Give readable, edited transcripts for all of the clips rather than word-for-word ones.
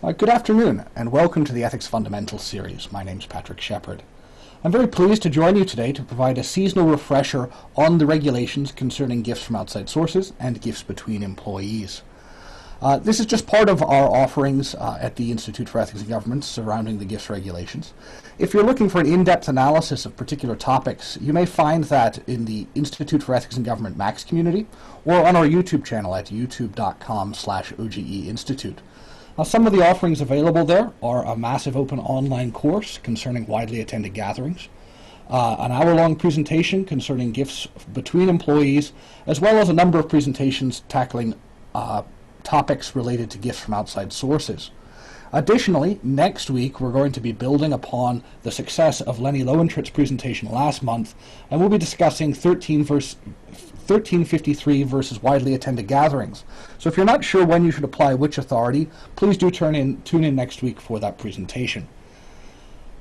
Good afternoon, and welcome to the Ethics Fundamentals series. My name is Patrick Shepard. I'm very pleased to join you today to provide a seasonal refresher on the regulations concerning gifts from outside sources and gifts between employees. This is just part of our offerings at the Institute for Ethics and Government surrounding the gifts regulations. If you're looking for an in-depth analysis of particular topics, you may find that in the Institute for Ethics and Government Max community or on our YouTube channel at youtube.com/OGE-Institute. Some of the offerings available there are a massive open online course concerning widely attended gatherings, an hour-long presentation concerning gifts between employees, as well as a number of presentations tackling topics related to gifts from outside sources. Additionally, next week we're going to be building upon the success of Lenny Lowentritt's presentation last month, and we'll be discussing 1353 versus widely attended gatherings. So if you're not sure when you should apply which authority, please do tune in next week for that presentation.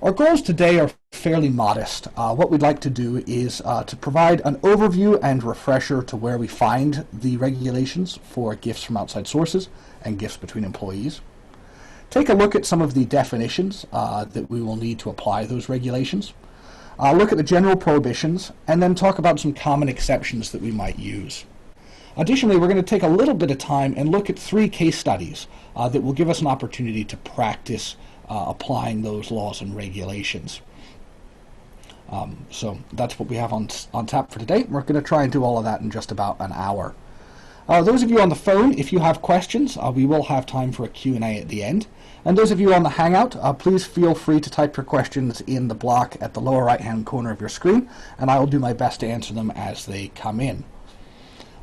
Our goals today are fairly modest. What we'd like to do is to provide an overview and refresher to where we find the regulations for gifts from outside sources and gifts between employees. Take a look at some of the definitions that we will need to apply those regulations. Look at the general prohibitions, and then talk about some common exceptions that we might use. Additionally, we're going to take a little bit of time and look at 3 case studies that will give us an opportunity to practice applying those laws and regulations. So that's what we have on tap for today. We're going to try and do all of that in just about an hour. Those of you on the phone, if you have questions, we will have time for a Q&A at the end. And those of you on the Hangout, please feel free to type your questions in the block at the lower right-hand corner of your screen, and I will do my best to answer them as they come in.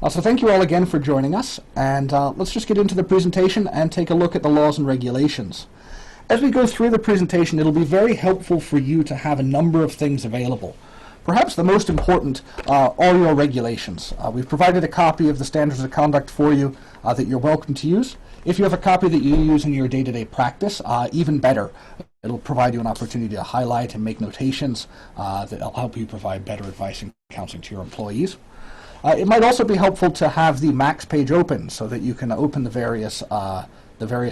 So thank you all again for joining us, and let's just get into the presentation and take a look at the laws and regulations. As we go through the presentation, it'll be very helpful for you to have a number of things available. Perhaps the most important are your regulations. We've provided a copy of the standards of conduct for you that you're welcome to use. If you have a copy that you use in your day-to-day practice, even better. It'll provide you an opportunity to highlight and make notations that'll help you provide better advice and counseling to your employees. It might also be helpful to have the Max page open so that you can open the various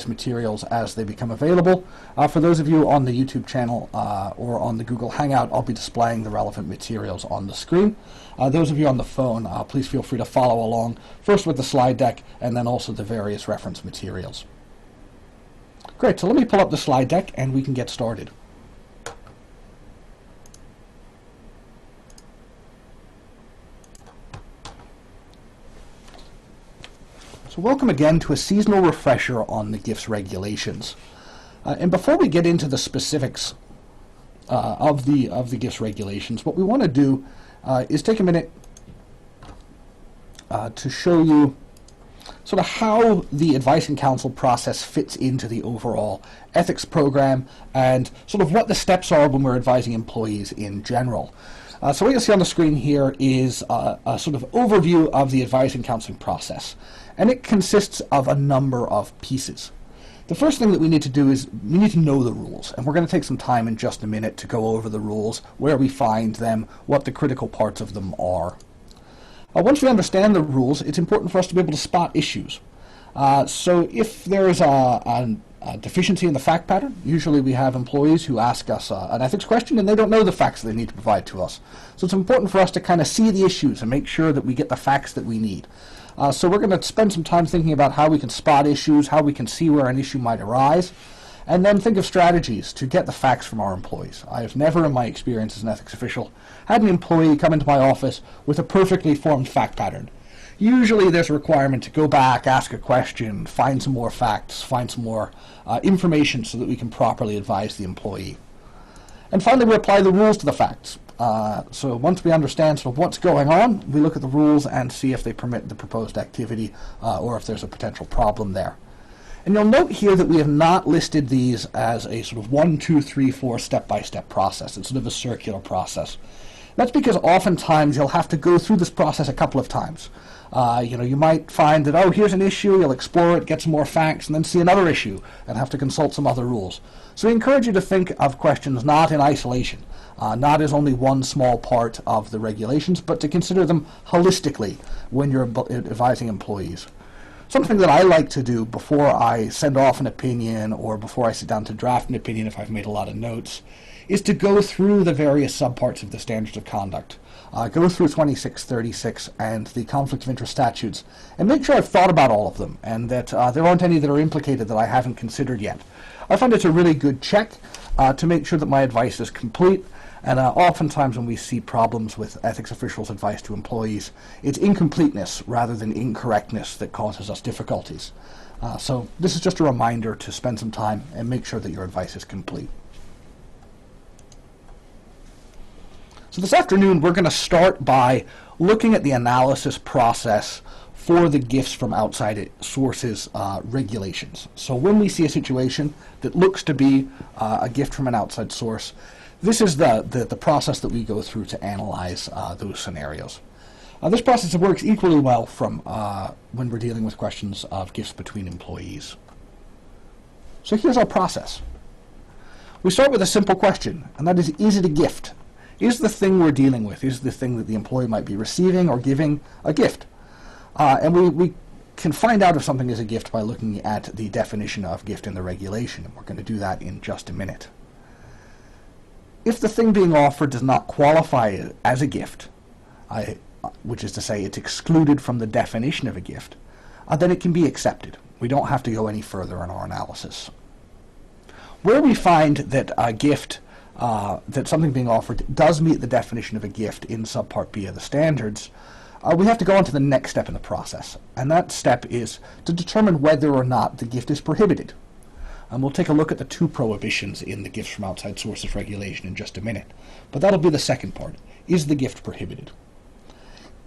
materials as they become available. For those of you on the YouTube channel or on the Google Hangout, I'll be displaying the relevant materials on the screen. Those of you on the phone, please feel free to follow along, first with the slide deck and then also the various reference materials. Great, so let me pull up the slide deck and we can get started. So welcome again to a seasonal refresher on the gifts regulations. And before we get into the specifics of the gifts regulations, what we want to do is take a minute to show you sort of how the advice and counsel process fits into the overall ethics program and sort of what the steps are when we're advising employees in general. So what you'll see on the screen here is a sort of overview of the advice and counseling process. And it consists of a number of pieces. The first thing that we need to do is we need to know the rules, and we're going to take some time in just a minute to go over the rules, where we find them, what the critical parts of them are. Once we understand the rules, it's important for us to be able to spot issues. So if there is a deficiency in the fact pattern, usually we have employees who ask us an ethics question and they don't know the facts that they need to provide to us. So it's important for us to kind of see the issues and make sure that we get the facts that we need. So we're going to spend some time thinking about how we can spot issues, how we can see where an issue might arise, and then think of strategies to get the facts from our employees. I have never in my experience as an ethics official had an employee come into my office with a perfectly formed fact pattern. Usually there's a requirement to go back, ask a question, find some more facts, find some more information so that we can properly advise the employee. And finally, we apply the rules to the facts. So once we understand sort of what's going on, we look at the rules and see if they permit the proposed activity or if there's a potential problem there. And you'll note here that we have not listed these as a sort of 1, 2, 3, 4 step-by-step process. It's sort of a circular process. That's because oftentimes you'll have to go through this process a couple of times. You might find that, oh, here's an issue, you'll explore it, get some more facts, and then see another issue and have to consult some other rules. So we encourage you to think of questions not in isolation, not as only one small part of the regulations, but to consider them holistically when you're advising employees. something that I like to do before I send off an opinion or before I sit down to draft an opinion if I've made a lot of notes is to go through the various subparts of the standards of conduct. Go through 2636 and the conflict of interest statutes and make sure I've thought about all of them and that there aren't any that are implicated that I haven't considered yet. I find it's a really good check to make sure that my advice is complete. And oftentimes when we see problems with ethics officials' advice to employees, it's incompleteness rather than incorrectness that causes us difficulties. So this is just a reminder to spend some time and make sure that your advice is complete. So this afternoon we're going to start by looking at the analysis process for the gifts from outside sources regulations. So when we see a situation that looks to be a gift from an outside source, this is the process that we go through to analyze those scenarios. This process works equally well from when we're dealing with questions of gifts between employees. So here's our process. We start with a simple question, and that is it a gift? Is the thing we're dealing with, is the thing that the employee might be receiving or giving a gift? And we can find out if something is a gift by looking at the definition of gift in the regulation, and we're going to do that in just a minute. If the thing being offered does not qualify as a gift, which is to say it's excluded from the definition of a gift, then it can be accepted. We don't have to go any further in our analysis. Where we find that a gift, that something being offered does meet the definition of a gift in subpart B of the standards, we have to go on to the next step in the process, and that step is to determine whether or not the gift is prohibited. And we'll take a look at the two prohibitions in the gifts from outside sources regulation in just a minute. But that'll be the second part. Is the gift prohibited?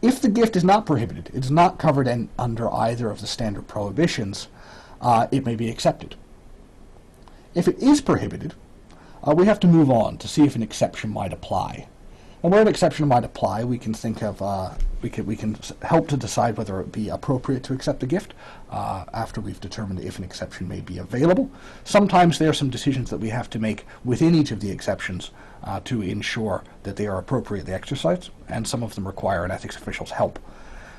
If the gift is not prohibited, it's not covered under either of the standard prohibitions, it may be accepted. If it is prohibited, we have to move on to see if an exception might apply. And where an exception might apply, we can think of we can help to decide whether it be appropriate to accept the gift after we've determined if an exception may be available. Sometimes there are some decisions that we have to make within each of the exceptions to ensure that they are appropriately exercised, and some of them require an ethics official's help.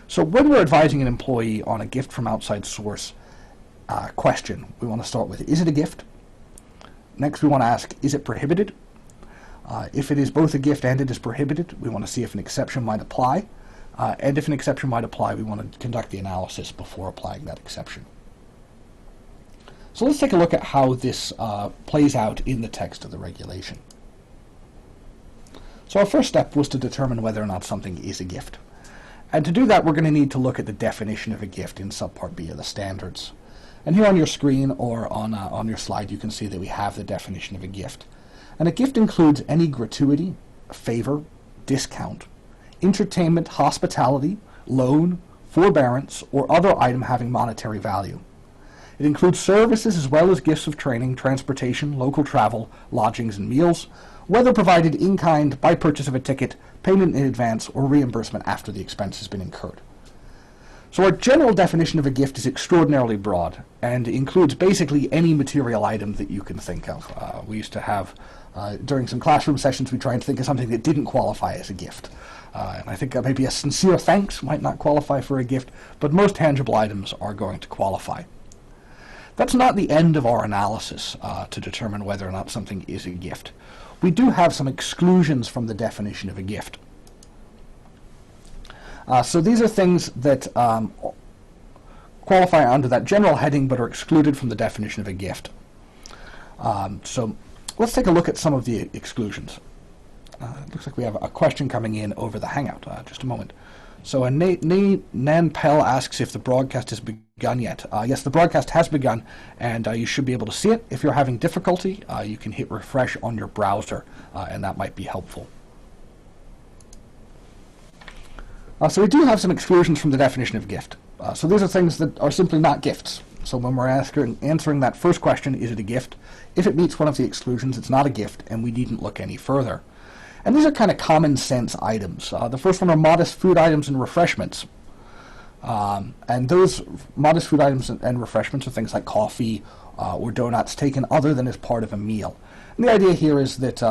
So when we're advising an employee on a gift from outside source question, we want to start with, is it a gift? Next we want to ask, is it prohibited? If it is both a gift and it is prohibited, we want to see if an exception might apply. And if an exception might apply, we want to conduct the analysis before applying that exception. So let's take a look at how this plays out in the text of the regulation. So our first step was to determine whether or not something is a gift. And to do that, we're going to need to look at the definition of a gift in subpart B of the standards. And here on your screen or on your slide, you can see that we have the definition of a gift. And a gift includes any gratuity, favor, discount, entertainment, hospitality, loan, forbearance, or other item having monetary value. It includes services as well as gifts of training, transportation, local travel, lodgings, and meals, whether provided in kind by purchase of a ticket, payment in advance, or reimbursement after the expense has been incurred. So our general definition of a gift is extraordinarily broad and includes basically any material item that you can think of. We used to have, during some classroom sessions, we try and think of something that didn't qualify as a gift. And I think maybe a sincere thanks might not qualify for a gift, but most tangible items are going to qualify. That's not the end of our analysis to determine whether or not something is a gift. We do have some exclusions from the definition of a gift. So these are things that qualify under that general heading but are excluded from the definition of a gift. So let's take a look at some of the exclusions. It looks like we have a question coming in over the Hangout. Just a moment. So Nan Pell asks if the broadcast has begun yet. Yes, the broadcast has begun, and you should be able to see it. If you're having difficulty, you can hit refresh on your browser, and that might be helpful. So we do have some exclusions from the definition of gift. So these are things that are simply not gifts. So when we're answering that first question, is it a gift? If it meets one of the exclusions, it's not a gift, and we needn't look any further. And these are kind of common sense items. The first one are modest food items and refreshments. And those modest food items and refreshments are things like coffee or donuts taken other than as part of a meal. And the idea here is that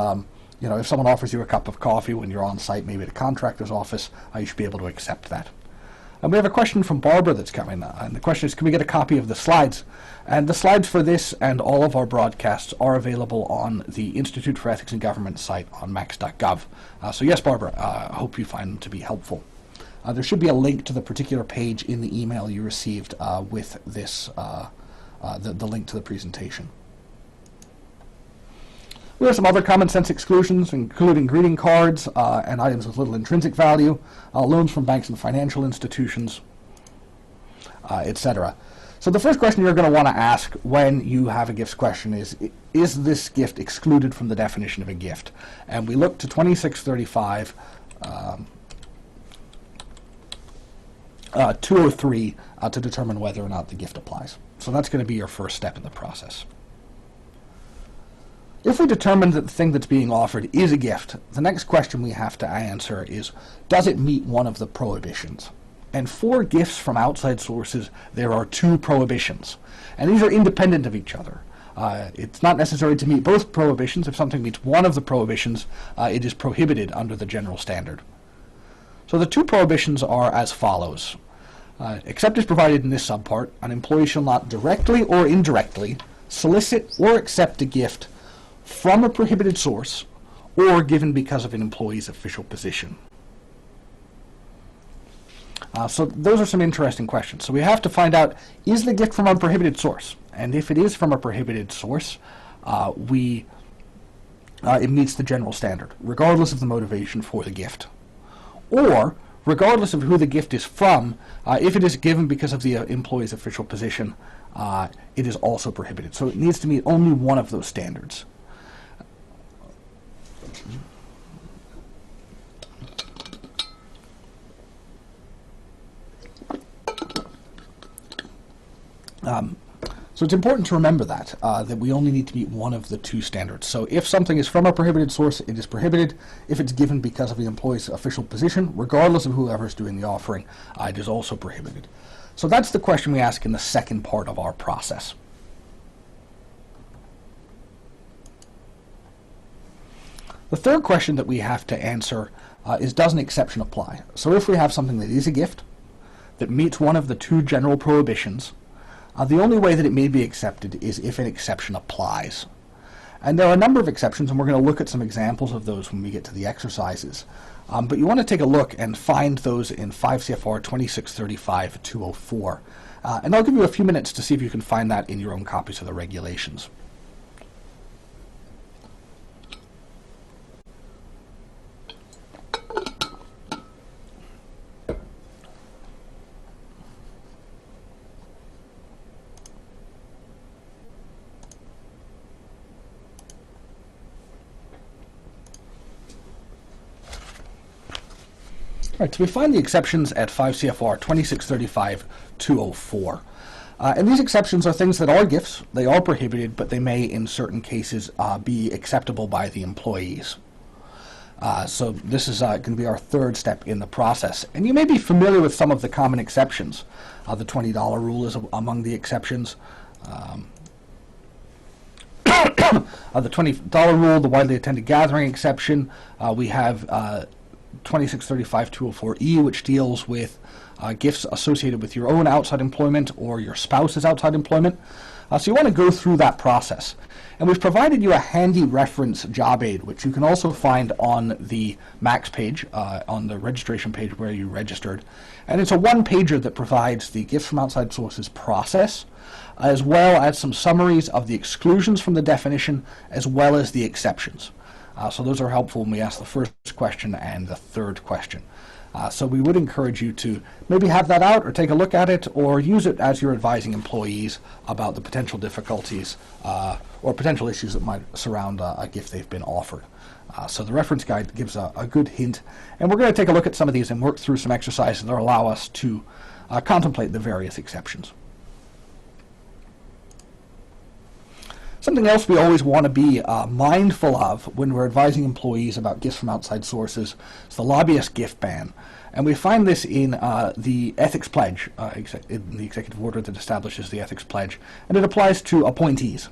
if someone offers you a cup of coffee when you're on site, maybe at a contractor's office, you should be able to accept that. And we have a question from Barbara that's coming, and the question is, can we get a copy of the slides? And the slides for this and all of our broadcasts are available on the Institute for Ethics in Government site on max.gov. So yes, Barbara, I hope you find them to be helpful. There should be a link to the particular page in the email you received with this, the link to the presentation. We have some other common sense exclusions, including greeting cards and items with little intrinsic value, loans from banks and financial institutions, etc. So the first question you're going to want to ask when you have a gifts question is this gift excluded from the definition of a gift? And we look to 2635 203 to determine whether or not the gift applies. So that's going to be your first step in the process. If we determine that the thing that's being offered is a gift, the next question we have to answer is, does it meet one of the prohibitions? And for gifts from outside sources, there are two prohibitions. And these are independent of each other. It's not necessary to meet both prohibitions. If something meets one of the prohibitions, it is prohibited under the general standard. So the two prohibitions are as follows. Except as provided in this subpart, an employee shall not directly or indirectly solicit or accept a gift from a prohibited source or given because of an employee's official position. So those are some interesting questions. So we have to find out, is the gift from a prohibited source? And if it is from a prohibited source, it meets the general standard, regardless of the motivation for the gift. Or, regardless of who the gift is from, if it is given because of the employee's official position, it is also prohibited. So it needs to meet only one of those standards. So it's important to remember that we only need to meet one of the two standards. So if something is from a prohibited source, it is prohibited. If it's given because of the employee's official position, regardless of whoever is doing the offering, it is also prohibited. So that's the question we ask in the second part of our process. The third question that we have to answer is, does an exception apply? So if we have something that is a gift, that meets one of the two general prohibitions, the only way that it may be accepted is if an exception applies. And there are a number of exceptions, and we're going to look at some examples of those when we get to the exercises. But you want to take a look and find those in 5 CFR 2635-204. And I'll give you a few minutes to see if you can find that in your own copies of the regulations. All right, so we find the exceptions at 5 CFR 2635-204. And these exceptions are things that are gifts, they are prohibited, but they may in certain cases be acceptable by the employees. So this is going to be our third step in the process. And you may be familiar with some of the common exceptions. The $20 rule is among the exceptions. The $20 rule, the widely attended gathering exception. We have 2635-204E, which deals with gifts associated with your own outside employment or your spouse's outside employment. So you want to go through that process. And we've provided you a handy reference job aid, which you can also find on the MAX page, on the registration page where you registered. And it's a one-pager that provides the gifts from outside sources process, as well as some summaries of the exclusions from the definition, as well as the exceptions. So those are helpful when we ask the first question and the third question. So we would encourage you to maybe have that out or take a look at it or use it as you're advising employees about the potential difficulties or potential issues that might surround a gift they've been offered. So the reference guide gives a good hint. And we're going to take a look at some of these and work through some exercises that will allow us to contemplate the various exceptions. Something else we always want to be mindful of when we're advising employees about gifts from outside sources is the lobbyist gift ban. And we find this in the Ethics Pledge, in the executive order that establishes the Ethics Pledge, and it applies to appointees.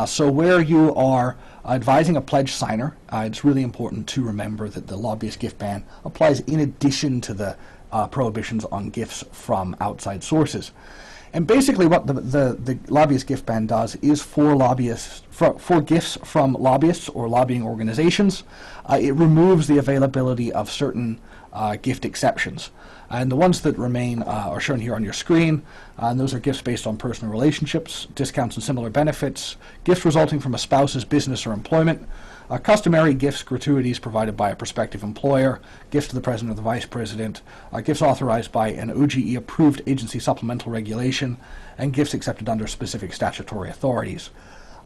So where you are advising a pledge signer, it's really important to remember that the lobbyist gift ban applies in addition to the prohibitions on gifts from outside sources. And basically what the lobbyist gift ban does is for gifts from lobbyists or lobbying organizations, it removes the availability of certain gift exceptions. And the ones that remain are shown here on your screen, and those are gifts based on personal relationships, discounts and similar benefits, gifts resulting from a spouse's business or employment, customary gifts, gratuities provided by a prospective employer, gifts to the president or the vice president, gifts authorized by an OGE-approved agency supplemental regulation, and gifts accepted under specific statutory authorities.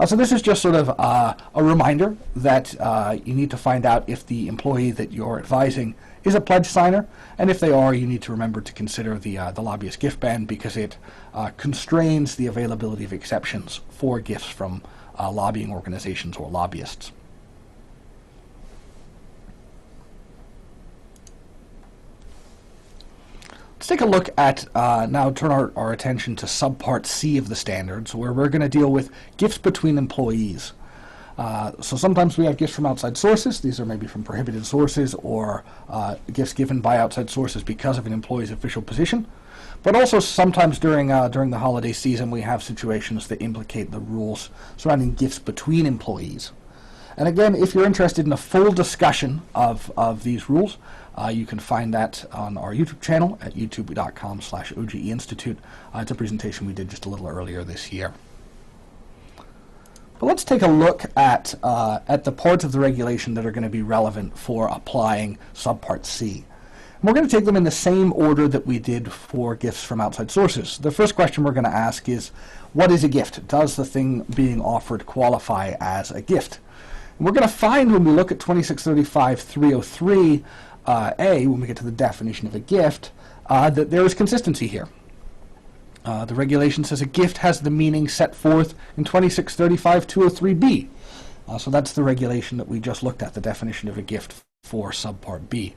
So this is just sort of a reminder that you need to find out if the employee that you're advising is a pledge signer, and if they are, you need to remember to consider the lobbyist gift ban, because it constrains the availability of exceptions for gifts from lobbying organizations or lobbyists. Let's take a look at, now turn our attention to subpart C of the standards, where we're going to deal with gifts between employees. So sometimes we have gifts from outside sources. These are maybe from prohibited sources, or gifts given by outside sources because of an employee's official position. But also sometimes during the holiday season we have situations that implicate the rules surrounding gifts between employees. And again, if you're interested in a full discussion of these rules, you can find that on our YouTube channel at youtube.com/OGE Institute. It's a presentation we did just a little earlier this year. But let's take a look at the parts of the regulation that are going to be relevant for applying subpart C. And we're going to take them in the same order that we did for gifts from outside sources. The first question we're going to ask is, what is a gift? Does the thing being offered qualify as a gift? And we're going to find, when we look at 2635-303, when we get to the definition of a gift, that there is consistency here. The regulation says a gift has the meaning set forth in 2635-203B. So that's the regulation that we just looked at, the definition of a gift for subpart B.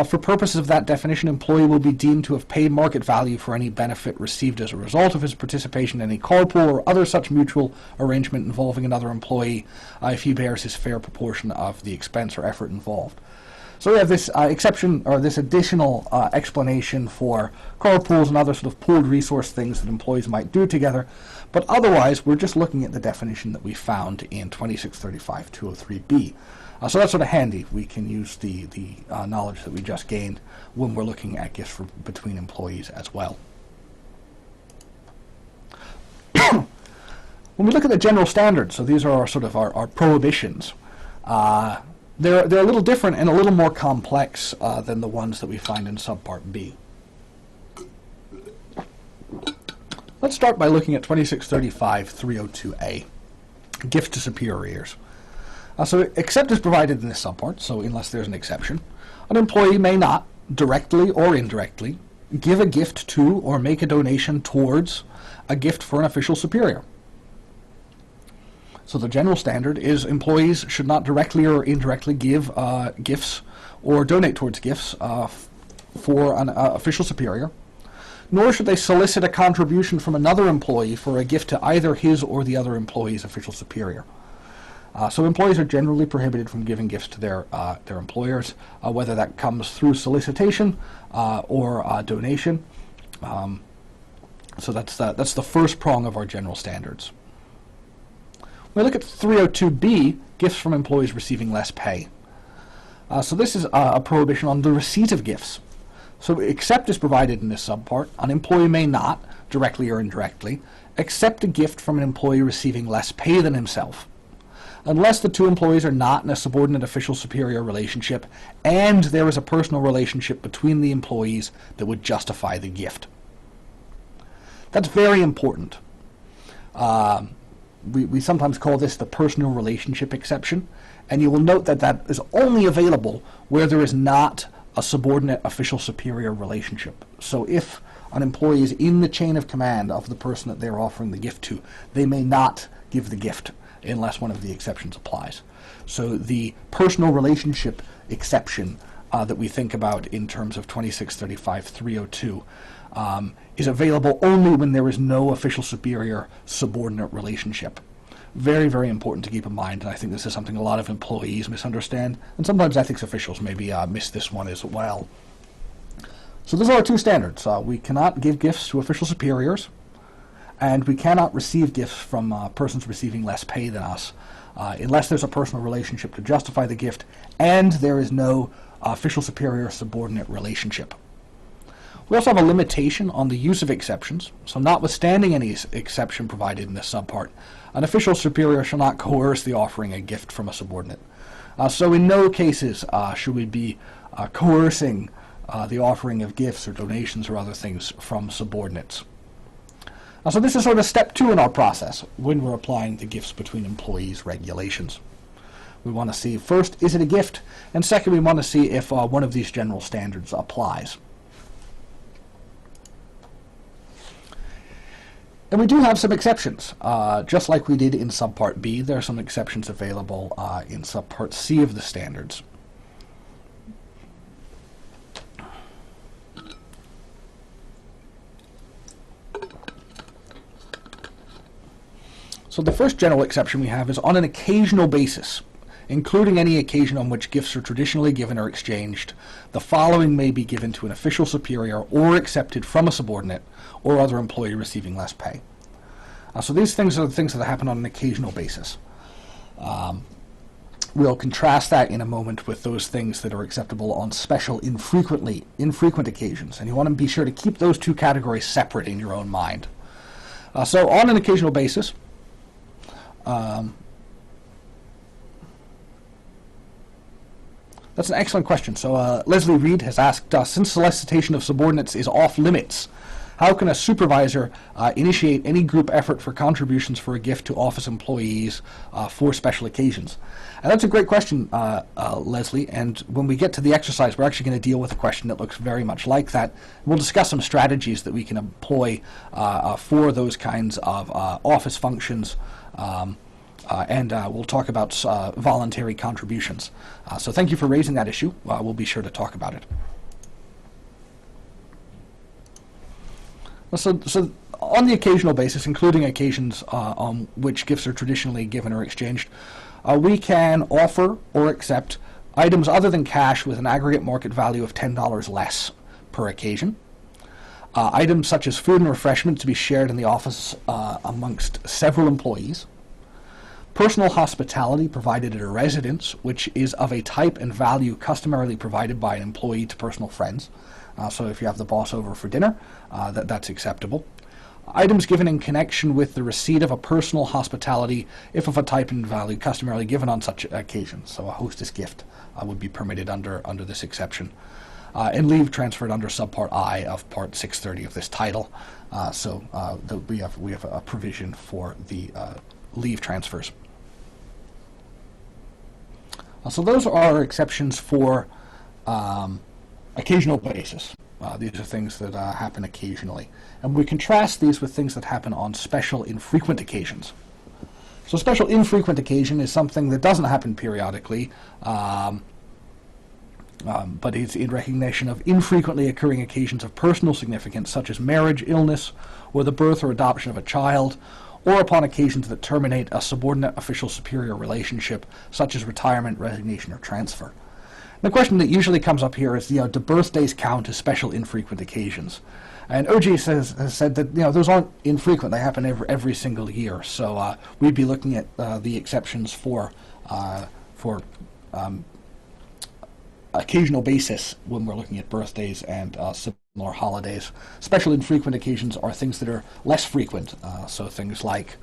For purposes of that definition, an employee will be deemed to have paid market value for any benefit received as a result of his participation in any carpool or other such mutual arrangement involving another employee if he bears his fair proportion of the expense or effort involved. So we have this exception, or this additional explanation for carpools and other sort of pooled resource things that employees might do together, but otherwise we're just looking at the definition that we found in 2635-203B. So that's sort of handy. We can use the knowledge that we just gained when we're looking at gifts between employees as well. When we look at the general standards, so these are our prohibitions. They're a little different and a little more complex than the ones that we find in subpart B. Let's start by looking at 2635-302A, gifts to superiors. So except as provided in this subpart, so unless there's an exception, an employee may not, directly or indirectly, give a gift to or make a donation towards a gift for an official superior. So the general standard is employees should not directly or indirectly give gifts or donate towards gifts for an official superior, nor should they solicit a contribution from another employee for a gift to either his or the other employee's official superior. So employees are generally prohibited from giving gifts to their employers, whether that comes through solicitation or donation. So that's the first prong of our general standards. When we look at 302B, gifts from employees receiving less pay. So this is a prohibition on the receipt of gifts. So except as provided in this subpart, an employee may not, directly or indirectly, accept a gift from an employee receiving less pay than himself, unless the two employees are not in a subordinate official superior relationship and there is a personal relationship between the employees that would justify the gift. That's very important. We sometimes call this the personal relationship exception, and you will note that that is only available where there is not a subordinate official superior relationship. So if an employee is in the chain of command of the person that they're offering the gift to, they may not give the gift unless one of the exceptions applies. So the personal relationship exception that we think about in terms of 2635-302 is available only when there is no official superior subordinate relationship. Very, very important to keep in mind, and I think this is something a lot of employees misunderstand, and sometimes ethics officials maybe miss this one as well. So those are our two standards. We cannot give gifts to official superiors, and we cannot receive gifts from persons receiving less pay than us unless there's a personal relationship to justify the gift and there is no official superior-subordinate relationship. We also have a limitation on the use of exceptions. So notwithstanding any exception provided in this subpart, an official superior shall not coerce the offering a gift from a subordinate. So in no cases should we be coercing the offering of gifts or donations or other things from subordinates. So this is sort of step 2 in our process when we're applying the gifts between employees regulations. We want to see, first, is it a gift? And second, we want to see if one of these general standards applies. And we do have some exceptions. Just like we did in subpart B, there are some exceptions available in subpart C of the standards. So the first general exception we have is on an occasional basis, including any occasion on which gifts are traditionally given or exchanged, the following may be given to an official superior or accepted from a subordinate or other employee receiving less pay. So these things are the things that happen on an occasional basis. We'll contrast that in a moment with those things that are acceptable on special, infrequent occasions. And you want to be sure to keep those two categories separate in your own mind. So on an occasional basis, that's an excellent question. So Leslie Reed has asked, since solicitation of subordinates is off limits, how can a supervisor initiate any group effort for contributions for a gift to office employees for special occasions? And that's a great question, Leslie, and when we get to the exercise, we're actually going to deal with a question that looks very much like that. We'll discuss some strategies that we can employ for those kinds of office functions, and we'll talk about voluntary contributions. So thank you for raising that issue. We'll be sure to talk about it. So on the occasional basis, including occasions on which gifts are traditionally given or exchanged, we can offer or accept items other than cash with an aggregate market value of $10 less per occasion. Items such as food and refreshment to be shared in the office amongst several employees. Personal hospitality provided at a residence, which is of a type and value customarily provided by an employee to personal friends. So if you have the boss over for dinner, that's acceptable. Items given in connection with the receipt of a personal hospitality, if of a type and value customarily given on such occasions. So a hostess gift would be permitted under this exception. And leave transferred under subpart I of part 630 of this title. So we have a provision for the leave transfers. So those are our exceptions for occasional basis. These are things that happen occasionally. And we contrast these with things that happen on special infrequent occasions. So special infrequent occasion is something that doesn't happen periodically, but it's in recognition of infrequently occurring occasions of personal significance, such as marriage, illness, or the birth or adoption of a child, or upon occasions that terminate a subordinate official superior relationship, such as retirement, resignation, or transfer. The question that usually comes up here is, do birthdays count as special infrequent occasions? And OG has said that those aren't infrequent; they happen every single year. So we'd be looking at the exceptions for occasional basis when we're looking at birthdays and similar holidays. Special infrequent occasions are things that are less frequent, so things like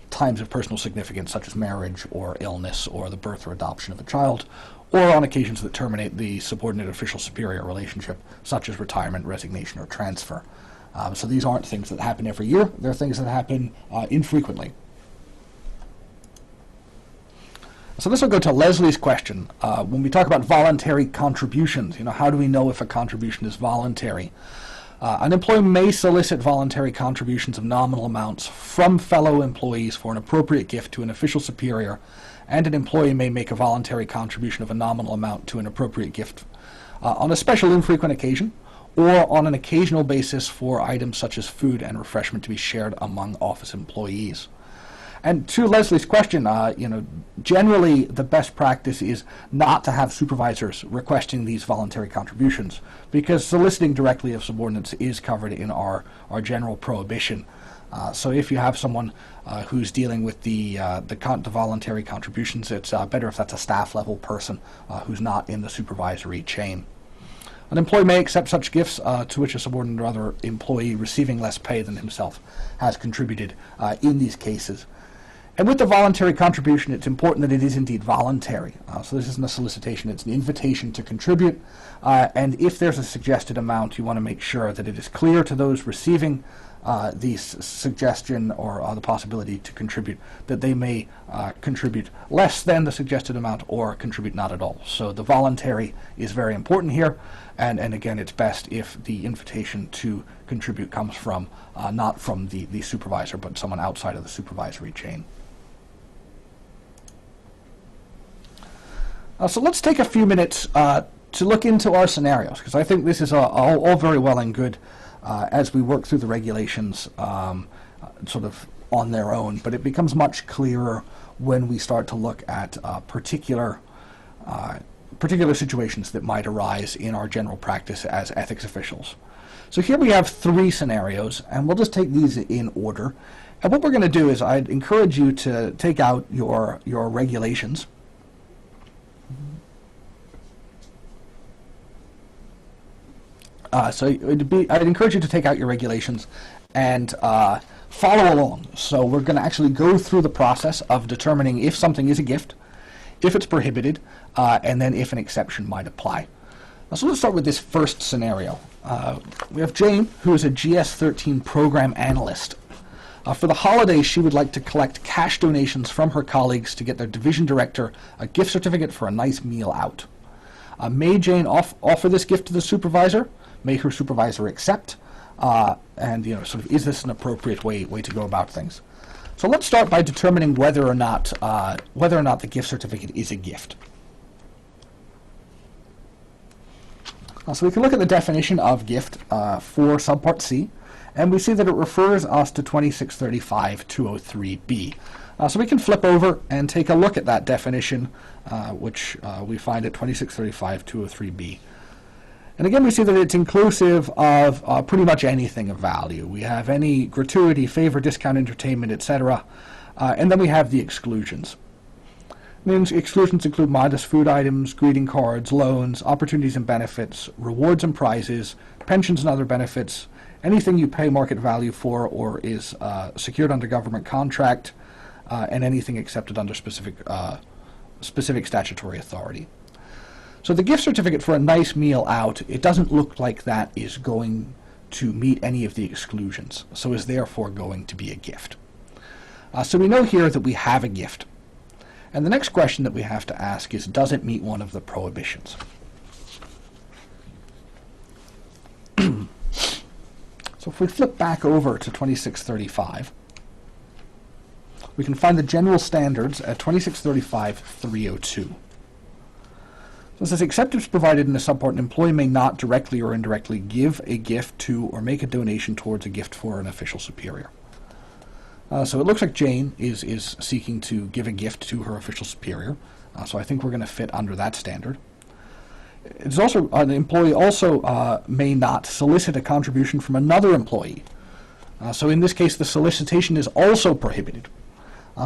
times of personal significance such as marriage or illness or the birth or adoption of a child, or on occasions that terminate the subordinate official superior relationship such as retirement, resignation, or transfer. So these aren't things that happen every year, they're things that happen infrequently. So this will go to Leslie's question. When we talk about voluntary contributions, how do we know if a contribution is voluntary? An employee may solicit voluntary contributions of nominal amounts from fellow employees for an appropriate gift to an official superior, and an employee may make a voluntary contribution of a nominal amount to an appropriate gift on a special infrequent occasion, or on an occasional basis for items such as food and refreshment to be shared among office employees. And to Leslie's question, generally the best practice is not to have supervisors requesting these voluntary contributions, because soliciting directly of subordinates is covered in our general prohibition. So if you have someone who's dealing with the voluntary contributions, it's better if that's a staff level person who's not in the supervisory chain. An employee may accept such gifts to which a subordinate or other employee receiving less pay than himself has contributed in these cases. And with the voluntary contribution, it's important that it is indeed voluntary. So this isn't a solicitation, it's an invitation to contribute. And if there's a suggested amount, you want to make sure that it is clear to those receiving the suggestion or the possibility to contribute that they may contribute less than the suggested amount or contribute not at all. So the voluntary is very important here, and again, it's best if the invitation to contribute comes from not from the supervisor, but someone outside of the supervisory chain. So let's take a few minutes to look into our scenarios, because I think this is all very well and good as we work through the regulations sort of on their own, but it becomes much clearer when we start to look at particular situations that might arise in our general practice as ethics officials. So here we have 3 scenarios, and we'll just take these in order. And what we're going to do is I'd encourage you to take out your regulations. So I'd encourage you to take out your regulations and follow along. So we're going to actually go through the process of determining if something is a gift, if it's prohibited, and then if an exception might apply. So let's start with this first scenario. We have Jane, who is a GS-13 program analyst. For the holidays, she would like to collect cash donations from her colleagues to get their division director a gift certificate for a nice meal out. May Jane offer this gift to the supervisor? May her supervisor accept? And sort of, is this an appropriate way to go about things? So let's start by determining whether or not the gift certificate is a gift. So we can look at the definition of gift for subpart C, and we see that it refers us to 2635-203B. So we can flip over and take a look at that definition, which we find at 2635-203B. And again, we see that it's inclusive of pretty much anything of value. We have any gratuity, favor, discount, entertainment, etc. And then we have the exclusions. The exclusions include modest food items, greeting cards, loans, opportunities and benefits, rewards and prizes, pensions and other benefits, anything you pay market value for or is secured under government contract, and anything accepted under specific statutory authority. So the gift certificate for a nice meal out, it doesn't look like that is going to meet any of the exclusions, so is therefore going to be a gift. So we know here that we have a gift. And the next question that we have to ask is, does it meet one of the prohibitions? So if we flip back over to 2635, we can find the general standards at 2635-302. So it says, except if provided in a subpart, an employee may not directly or indirectly give a gift to or make a donation towards a gift for an official superior. So it looks like Jane is seeking to give a gift to her official superior. So I think we're going to fit under that standard. It's also, an employee also may not solicit a contribution from another employee. So in this case, the solicitation is also prohibited.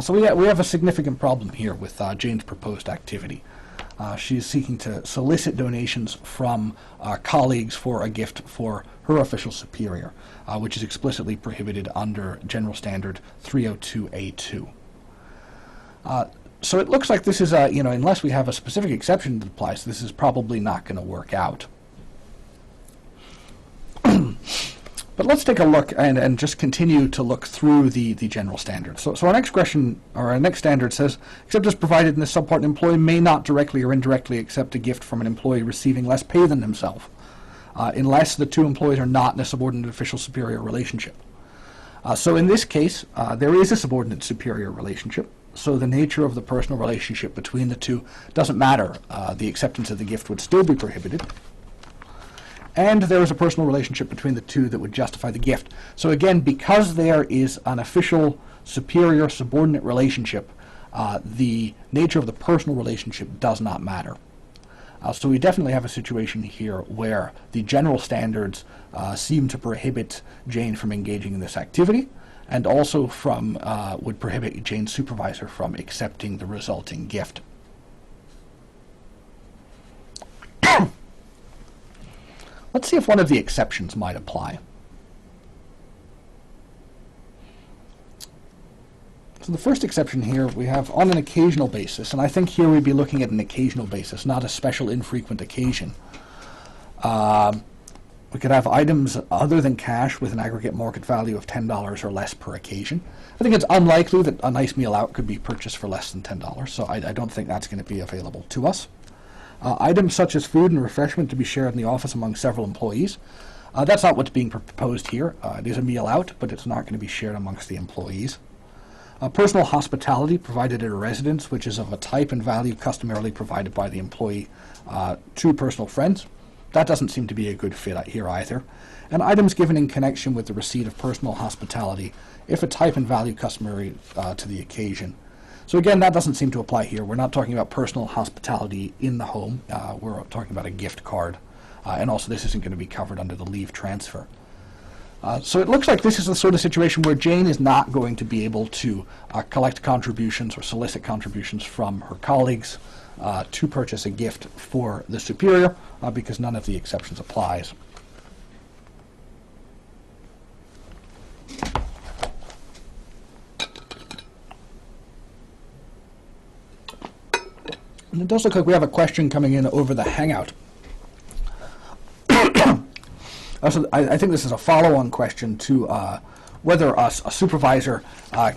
So we have a significant problem here with Jane's proposed activity. She is seeking to solicit donations from colleagues for a gift for her official superior, which is explicitly prohibited under General Standard 302A2. So it looks like this is, unless we have a specific exception that applies, this is probably not going to work out. But let's take a look and just continue to look through the general standards. So our next question, or our next standard says, except as provided in this subpart, an employee may not directly or indirectly accept a gift from an employee receiving less pay than himself, unless the two employees are not in a subordinate official superior relationship. So in this case, there is a subordinate superior relationship, so the nature of the personal relationship between the two doesn't matter. The acceptance of the gift would still be prohibited. and there is a personal relationship between the two that would justify the gift. So again, because there is an official superior-subordinate relationship, the nature of the personal relationship does not matter. So we definitely have a situation here where the general standards seem to prohibit Jane from engaging in this activity, and also would prohibit Jane's supervisor from accepting the resulting gift. Let's see if one of the exceptions might apply. So the first exception here we have on an occasional basis, and I think here we'd be looking at an occasional basis, not a special infrequent occasion. We could have items other than cash with an aggregate market value of $10 or less per occasion. I think it's unlikely that a nice meal out could be purchased for less than $10, so I don't think that's going to be available to us. Items such as food and refreshment to be shared in the office among several employees. That's not what's being proposed here. It is a meal out, but it's not going to be shared amongst the employees. Personal hospitality provided at a residence, which is of a type and value customarily provided by the employee to personal friends. That doesn't seem to be a good fit here either. And items given in connection with the receipt of personal hospitality, if a type and value customary to the occasion. So again, that doesn't seem to apply here. We're not talking about personal hospitality in the home. We're talking about a gift card. And also this isn't going to be covered under the leave transfer. So it looks like this is the sort of situation where Jane is not going to be able to collect contributions or solicit contributions from her colleagues to purchase a gift for the superior because none of the exceptions applies. And it does look like we have a question coming in over the Hangout. So I think this is a follow-on question to whether a supervisor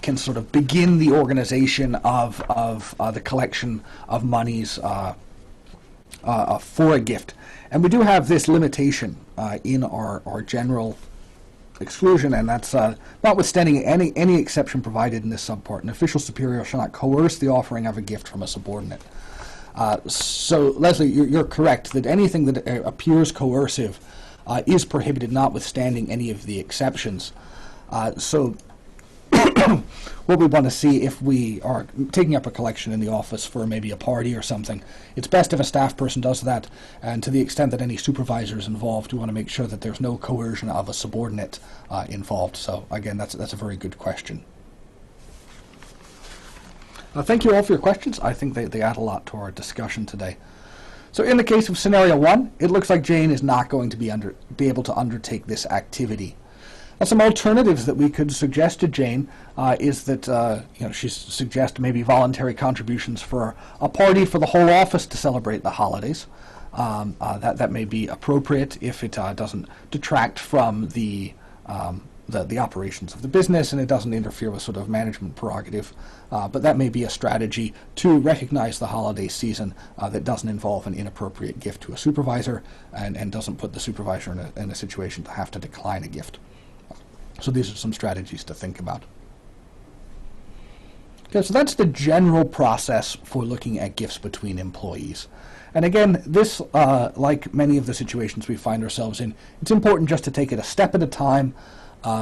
can sort of begin the organization of the collection of monies for a gift. And we do have this limitation in our general exclusion, and that's notwithstanding any exception provided in this subpart, an official superior shall not coerce the offering of a gift from a subordinate. So, Leslie, you're correct that anything that appears coercive is prohibited, notwithstanding any of the exceptions. So what we want to see if we are taking up a collection in the office for maybe a party or something, it's best if a staff person does that, and to the extent that any supervisor is involved, we want to make sure that there's no coercion of a subordinate involved. So again, that's a very good question. Thank you all for your questions. I think they add a lot to our discussion today. So in the case of scenario 1, it looks like Jane is not going to be able to undertake this activity. Some alternatives that we could suggest to Jane is that she suggests maybe voluntary contributions for a party for the whole office to celebrate the holidays. That may be appropriate if it doesn't detract from the operations of the business and it doesn't interfere with sort of management prerogative. But that may be a strategy to recognize the holiday season that doesn't involve an inappropriate gift to a supervisor and doesn't put the supervisor in a situation to have to decline a gift. So these are some strategies to think about. Okay, so that's the general process for looking at gifts between employees. And again, this, like many of the situations we find ourselves in, it's important just to take it a step at a time.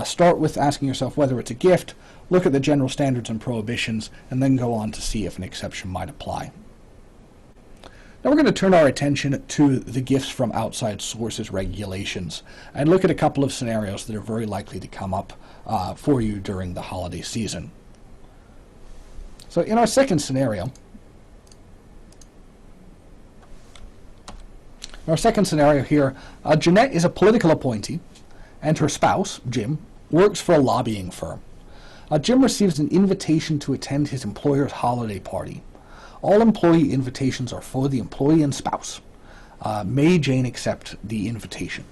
Start with asking yourself whether it's a gift, look at the general standards and prohibitions, and then go on to see if an exception might apply. Now we're going to turn our attention to the gifts from outside sources regulations and look at a couple of scenarios that are very likely to come up for you during the holiday season. So in our second scenario, here, Jeanette is a political appointee and her spouse, Jim, works for a lobbying firm. Jim receives an invitation to attend his employer's holiday party. All employee invitations are for the employee and spouse. May Jane accept the invitation?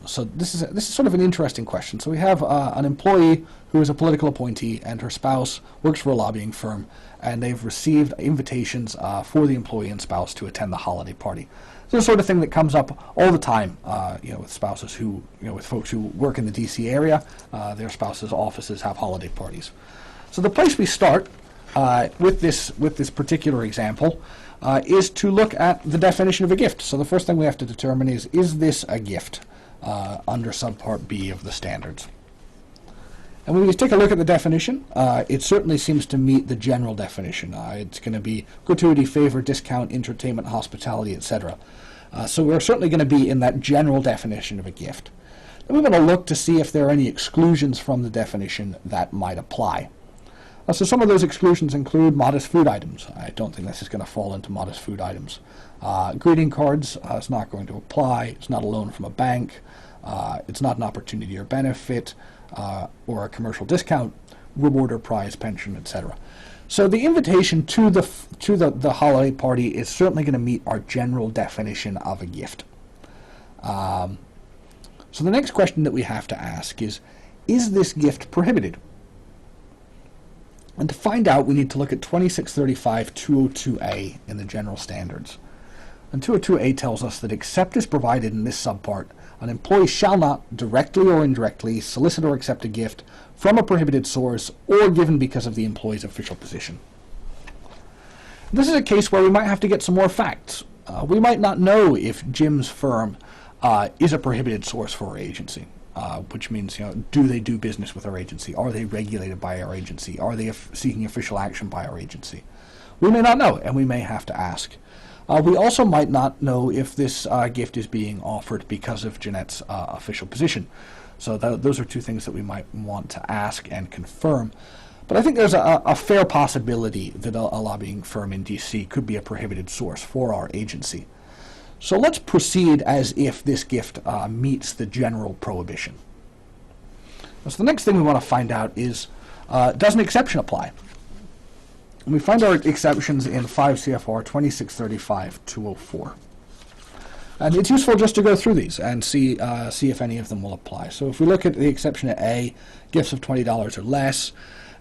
So this is sort of an interesting question. So we have an employee who is a political appointee and her spouse works for a lobbying firm, and they've received invitations for the employee and spouse to attend the holiday party. It's the sort of thing that comes up all the time, with spouses who, with folks who work in the DC area, their spouses' offices have holiday parties. So the place we start with this particular example is to look at the definition of a gift. So the first thing we have to determine is this a gift under subpart B of the standards? And when we take a look at the definition, it certainly seems to meet the general definition. It's going to be gratuity, favor, discount, entertainment, hospitality, etc. So we're certainly going to be in that general definition of a gift. Then we want to look to see if there are any exclusions from the definition that might apply. So some of those exclusions include modest food items. I don't think this is going to fall into modest food items. Greeting cards is not going to apply. It's not a loan from a bank. It's not an opportunity or benefit or a commercial discount, reward or prize, pension, etc. So the invitation to the holiday party is certainly going to meet our general definition of a gift. So the next question that we have to ask is this gift prohibited? And to find out, we need to look at 2635-202A in the general standards. And 202A tells us that except as provided in this subpart, an employee shall not, directly or indirectly, solicit or accept a gift from a prohibited source or given because of the employee's official position. This is a case where we might have to get some more facts. We might not know if Jim's firm is a prohibited source for our agency. Which means, do they do business with our agency? Are they regulated by our agency? Are they seeking official action by our agency? We may not know, and we may have to ask. We also might not know if this gift is being offered because of Jeanette's official position. So those are two things that we might want to ask and confirm. But I think there's a fair possibility that a lobbying firm in D.C. could be a prohibited source for our agency. So let's proceed as if this gift meets the general prohibition. So the next thing we want to find out is, does an exception apply? And we find our exceptions in 5 CFR 2635-204. And it's useful just to go through these and see if any of them will apply. So if we look at the exception at A, gifts of $20 or less,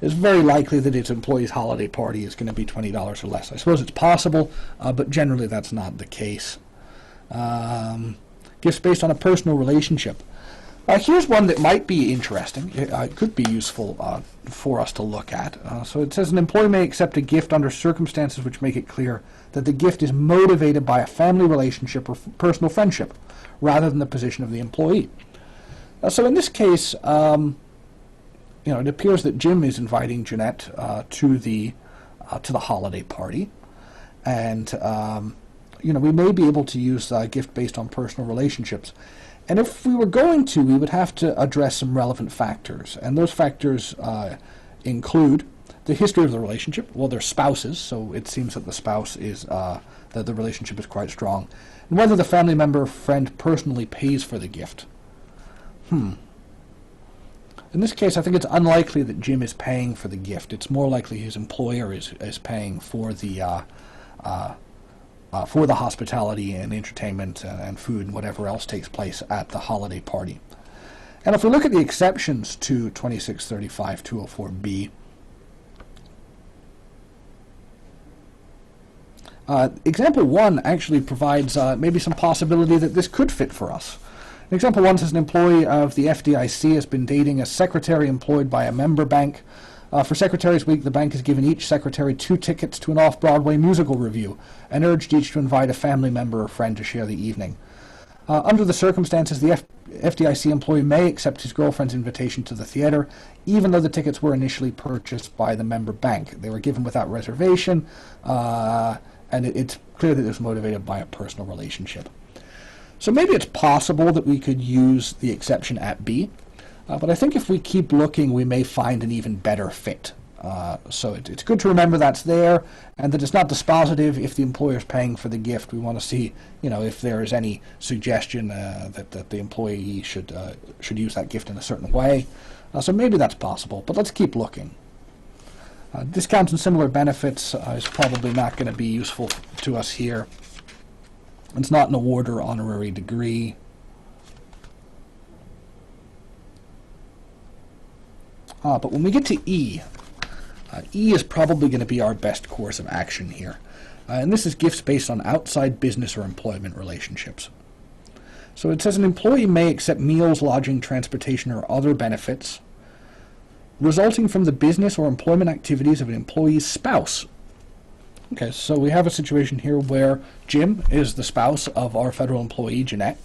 it's very likely that its employee's holiday party is going to be $20 or less. I suppose it's possible, but generally that's not the case. Gifts based on a personal relationship. Here's one that might be interesting. It could be useful for us to look at. So it says an employee may accept a gift under circumstances which make it clear that the gift is motivated by a family relationship or personal friendship rather than the position of the employee. So in this case, it appears that Jim is inviting Jeanette to the holiday party, and we may be able to use a gift based on personal relationships. And if we were going to, we would have to address some relevant factors. And those factors include the history of the relationship. Well, they're spouses, so it seems that the spouse is, that the relationship is quite strong. And whether the family member or friend personally pays for the gift. In this case, I think it's unlikely that Jim is paying for the gift. It's more likely his employer is paying for the hospitality and entertainment and food and whatever else takes place at the holiday party. And if we look at the exceptions to 2635-204B, example 1 actually provides maybe some possibility that this could fit for us. Example 1 says an employee of the FDIC has been dating a secretary employed by a member bank. For Secretary's Week, the bank has given each secretary 2 tickets to an off-Broadway musical review and urged each to invite a family member or friend to share the evening. Under the circumstances, the FDIC employee may accept his girlfriend's invitation to the theater, even though the tickets were initially purchased by the member bank. They were given without reservation, and it's clear that it was motivated by a personal relationship. So maybe it's possible that we could use the exception at B. But I think if we keep looking, we may find an even better fit. So it's good to remember that's there, and that it's not dispositive if the employer is paying for the gift. We want to see, if there is any suggestion that the employee should use that gift in a certain way. So maybe that's possible, but let's keep looking. Discounts and similar benefits is probably not going to be useful to us here. It's not an award or honorary degree. But when we get to E, E is probably going to be our best course of action here. And this is gifts based on outside business or employment relationships. So it says an employee may accept meals, lodging, transportation, or other benefits resulting from the business or employment activities of an employee's spouse Okay, so we have a situation here where Jim is the spouse of our federal employee, Jeanette,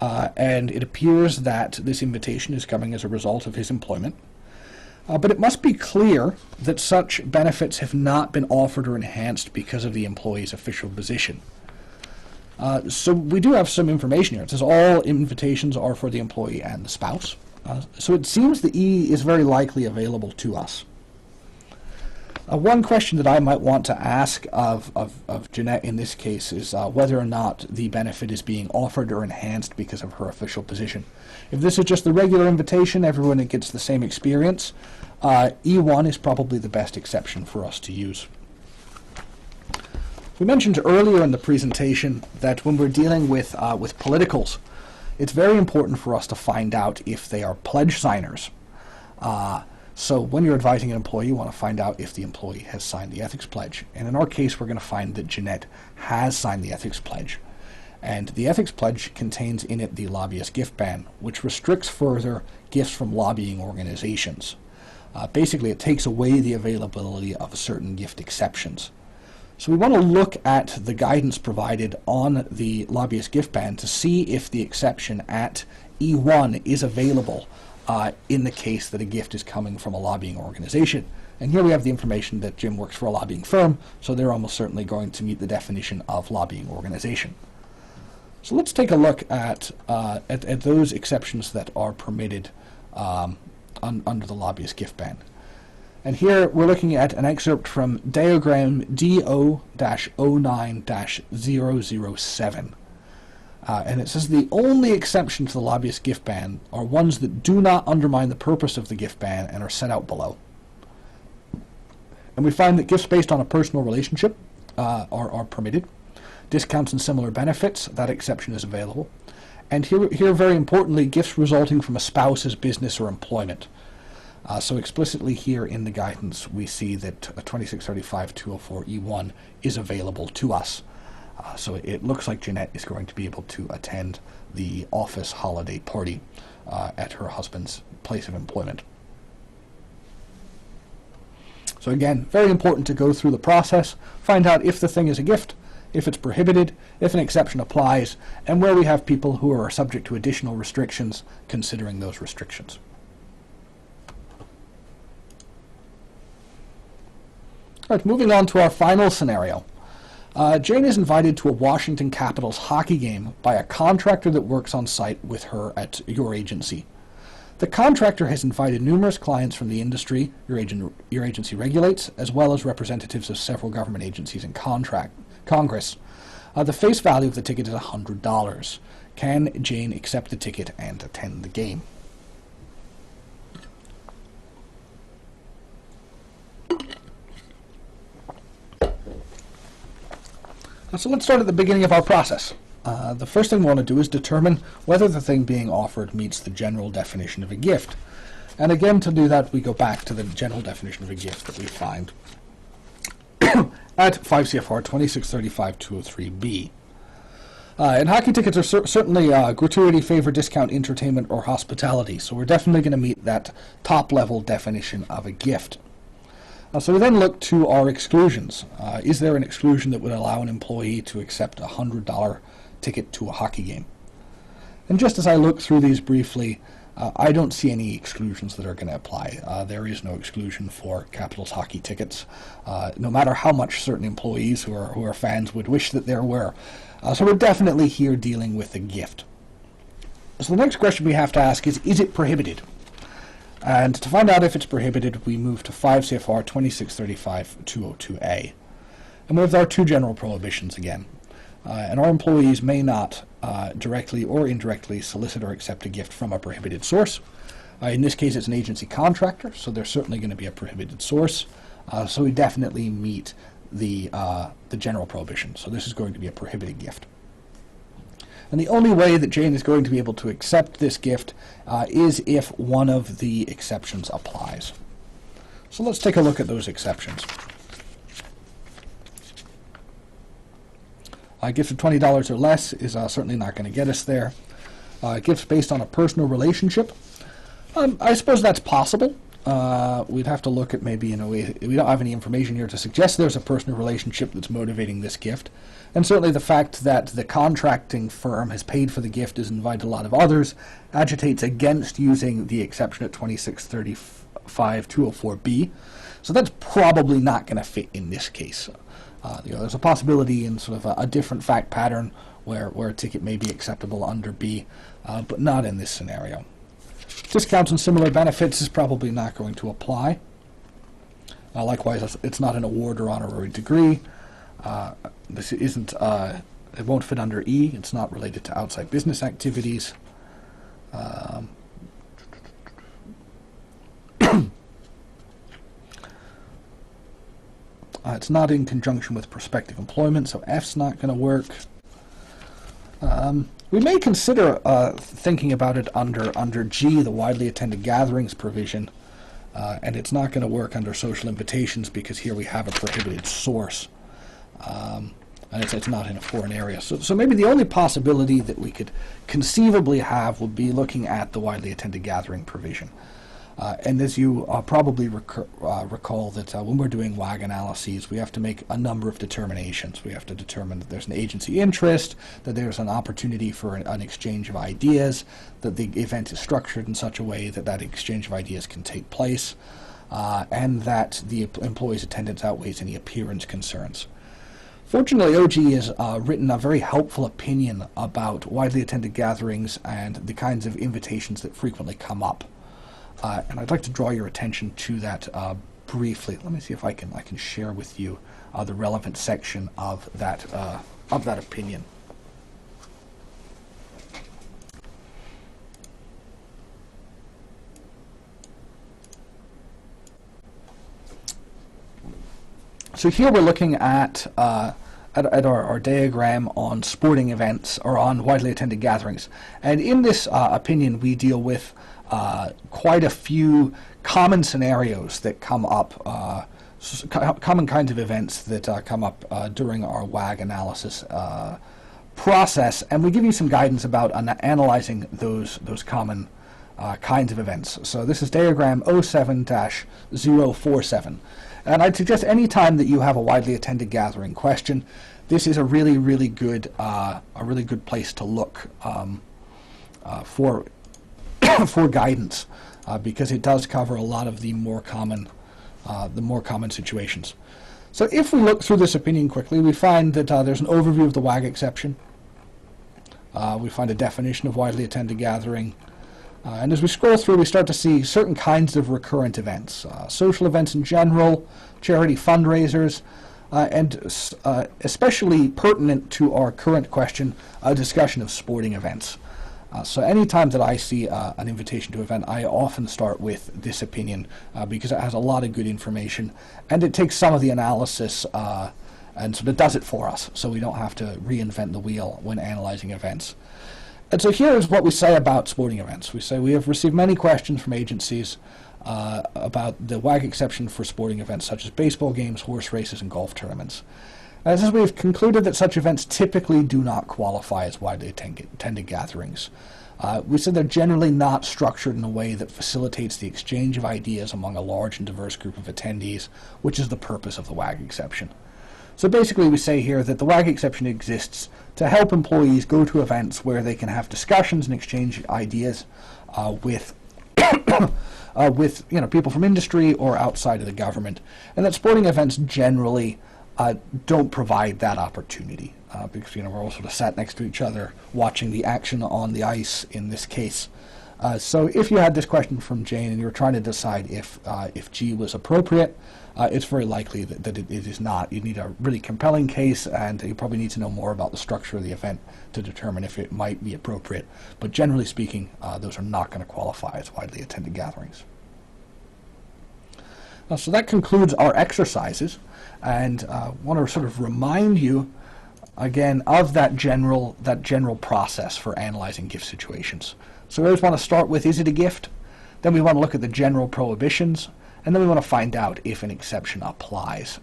and it appears that this invitation is coming as a result of his employment. But it must be clear that such benefits have not been offered or enhanced because of the employee's official position. So we do have some information here. It says all invitations are for the employee and the spouse. So it seems the E is very likely available to us. One question that I might want to ask of Jeanette in this case is whether or not the benefit is being offered or enhanced because of her official position. If this is just the regular invitation, everyone gets the same experience, E1 is probably the best exception for us to use. We mentioned earlier in the presentation that when we're dealing with politicals, it's very important for us to find out if they are pledge signers. So when you're advising an employee, you want to find out if the employee has signed the ethics pledge. And in our case, we're going to find that Jeanette has signed the ethics pledge. And the ethics pledge contains in it the lobbyist gift ban, which restricts further gifts from lobbying organizations. Basically, it takes away the availability of certain gift exceptions. So we want to look at the guidance provided on the lobbyist gift ban to see if the exception at E1 is available in the case that a gift is coming from a lobbying organization. And here we have the information that Jim works for a lobbying firm, so they're almost certainly going to meet the definition of lobbying organization. So let's take a look at those exceptions that are permitted under the lobbyist gift ban. And here we're looking at an excerpt from diagram DO-09-007. And it says the only exception to the lobbyist gift ban are ones that do not undermine the purpose of the gift ban and are set out below. And we find that gifts based on a personal relationship are permitted. Discounts and similar benefits, that exception is available. And here very importantly, gifts resulting from a spouse's business or employment. So explicitly here in the guidance, we see that 2635-204E1 is available to us. So it looks like Jeanette is going to be able to attend the office holiday party at her husband's place of employment. So again, very important to go through the process, find out if the thing is a gift, if it's prohibited, if an exception applies, and where we have people who are subject to additional restrictions, considering those restrictions. All right, moving on to our final scenario. Jane is invited to a Washington Capitals hockey game by a contractor that works on site with her at your agency. The contractor has invited numerous clients from the industry your agency regulates, as well as representatives of several government agencies and Congress. The face value of the ticket is $100. Can Jane accept the ticket and attend the game? So let's start at the beginning of our process. The first thing we want to do is determine whether the thing being offered meets the general definition of a gift. And again, to do that, we go back to the general definition of a gift that we find at 5 CFR 2635-203B. And hockey tickets are certainly gratuity, favor, discount, entertainment, or hospitality, so we're definitely going to meet that top-level definition of a gift. So we then look to our exclusions. Is there an exclusion that would allow an employee to accept a $100 ticket to a hockey game? And just as I look through these briefly, I don't see any exclusions that are going to apply. There is no exclusion for Capitals hockey tickets, no matter how much certain employees who are fans would wish that there were. So we're definitely here dealing with a gift. So the next question we have to ask is it prohibited? And to find out if it's prohibited, we move to 5 CFR 2635-202A. And we have our two general prohibitions again. And our employees may not directly or indirectly solicit or accept a gift from a prohibited source. In this case, it's an agency contractor, so there's certainly going to be a prohibited source. So we definitely meet the general prohibition. So this is going to be a prohibited gift. And the only way that Jane is going to be able to accept this gift is if one of the exceptions applies. So let's take a look at those exceptions. Gifts of $20 or less is certainly not going to get us there. Gifts based on a personal relationship, I suppose that's possible. we'd have to look at maybe, we don't have any information here to suggest there's a personal relationship that's motivating this gift. And certainly the fact that the contracting firm has paid for the gift, has invited a lot of others, agitates against using the exception at 2635-204B. So that's probably not going to fit in this case. There's a possibility in sort of a different fact pattern where a ticket may be acceptable under B, but not in this scenario. Discounts and similar benefits is probably not going to apply. Likewise, it's not an award or honorary degree. This isn't. It won't fit under E. It's not related to outside business activities. It's not in conjunction with prospective employment, so F's not going to work. We may consider thinking about it under G, the widely attended gatherings provision, and it's not going to work under social invitations because here we have a prohibited source, and it's not in a foreign area. So maybe the only possibility that we could conceivably have would be looking at the widely attended gathering provision. And as you probably recall that when we're doing WAG analyses, we have to make a number of determinations. We have to determine that there's an agency interest, that there's an opportunity for an exchange of ideas, that the event is structured in such a way that that exchange of ideas can take place, and that the employee's attendance outweighs any appearance concerns. Fortunately, OG has written a very helpful opinion about widely attended gatherings and the kinds of invitations that frequently come up. And I'd like to draw your attention to that briefly. Let me see if I can share with you the relevant section of that opinion. So here we're looking at our diagram on sporting events or on widely attended gatherings, and in this opinion we deal with quite a few common scenarios that come up, common kinds of events that come up during our WAG analysis process, and we give you some guidance about analyzing those common kinds of events. So this is diagram 07-047, and I'd suggest any time that you have a widely attended gathering question, this is a really good place to look for guidance, because it does cover a lot of the more common situations. So if we look through this opinion quickly, we find that there's an overview of the WAG exception. We find a definition of widely attended gathering. And as we scroll through, we start to see certain kinds of recurrent events, social events in general, charity fundraisers, and especially pertinent to our current question, a discussion of sporting events. So anytime that I see an invitation to an event, I often start with this opinion because it has a lot of good information, and it takes some of the analysis and sort of does it for us, so we don't have to reinvent the wheel when analyzing events. And so here is what we say about sporting events. We say we have received many questions from agencies about the WAG exception for sporting events such as baseball games, horse races, and golf tournaments. As we have concluded that such events typically do not qualify as widely attended gatherings. We said they're generally not structured in a way that facilitates the exchange of ideas among a large and diverse group of attendees, which is the purpose of the WAG exception. So basically we say here that the WAG exception exists to help employees go to events where they can have discussions and exchange ideas with people from industry or outside of the government, and that sporting events generally don't provide that opportunity because we're all sort of sat next to each other watching the action on the ice in this case. So if you had this question from Jane and you were trying to decide if G was appropriate, it's very likely that it is not. You need a really compelling case, and you probably need to know more about the structure of the event to determine if it might be appropriate. But generally speaking, those are not going to qualify as widely attended gatherings. So that concludes our exercises, and I want to sort of remind you again of that general process for analyzing gift situations. So we always want to start with, is it a gift? Then we want to look at the general prohibitions, and then we want to find out if an exception applies.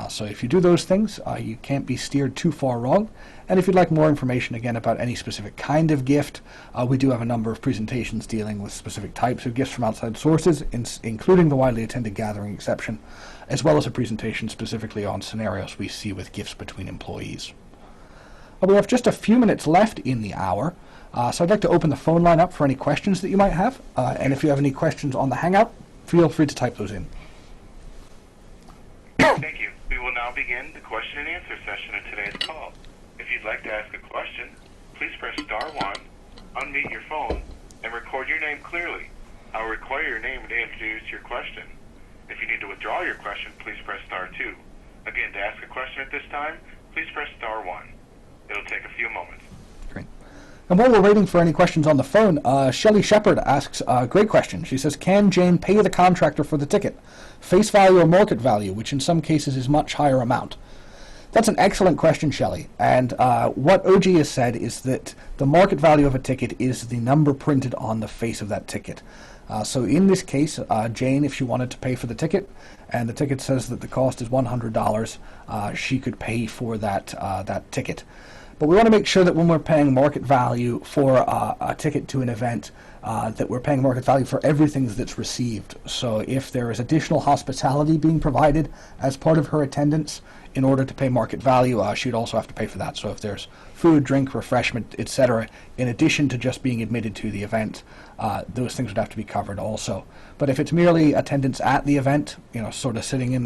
So if you do those things, you can't be steered too far wrong. And if you'd like more information, again, about any specific kind of gift, we do have a number of presentations dealing with specific types of gifts from outside sources, including the widely attended gathering exception, as well as a presentation specifically on scenarios we see with gifts between employees. We have just a few minutes left in the hour, so I'd like to open the phone line up for any questions that you might have. And if you have any questions on the Hangout, feel free to type those in. Thank you. We will now begin the question and answer session of today's call. If you'd like to ask a question, please press star 1, unmute your phone, and record your name clearly. I'll require your name to introduce your question. If you need to withdraw your question, please press star 2. Again, to ask a question at this time, please press star 1. It'll take a few moments. Great. And while we're waiting for any questions on the phone, Shelley Shepard asks a great question. She says, can Jane pay the contractor for the ticket? Face value or market value, which in some cases is much higher amount? That's an excellent question, Shelley. And what OG has said is that the market value of a ticket is the number printed on the face of that ticket. So in this case, Jane, if she wanted to pay for the ticket, and the ticket says that the cost is $100, she could pay for that ticket. But we want to make sure that when we're paying market value for a ticket to an event, that we're paying market value for everything that's received. So if there is additional hospitality being provided as part of her attendance, in order to pay market value, she'd also have to pay for that. So if there's food, drink, refreshment, etc., in addition to just being admitted to the event, those things would have to be covered also. But if it's merely attendance at the event, sort of sitting in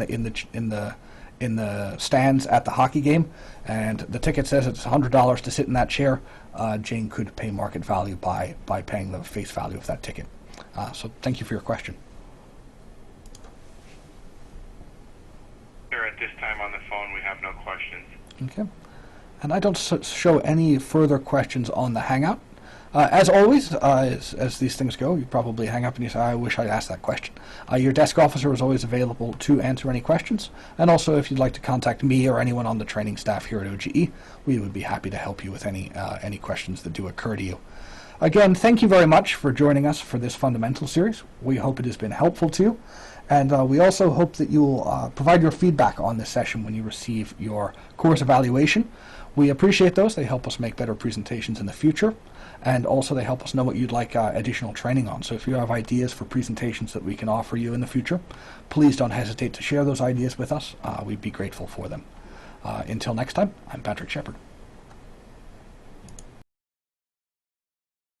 the stands at the hockey game, and the ticket says it's $100 to sit in that chair, Jane could pay market value by paying the face value of that ticket. So thank you for your question. Sir, at this time on the phone, we have no questions. Okay. And I don't show any further questions on the Hangout. As always, as these things go, you probably hang up and you say, I wish I'd asked that question. Your desk officer is always available to answer any questions. And also, if you'd like to contact me or anyone on the training staff here at OGE, we would be happy to help you with any questions that do occur to you. Again, thank you very much for joining us for this fundamental series. We hope it has been helpful to you. And we also hope that you will provide your feedback on this session when you receive your course evaluation. We appreciate those. They help us make better presentations in the future. And also they help us know what you'd like additional training on. So if you have ideas for presentations that we can offer you in the future, please don't hesitate to share those ideas with us. We'd be grateful for them. Until next time, I'm Patrick Shepard.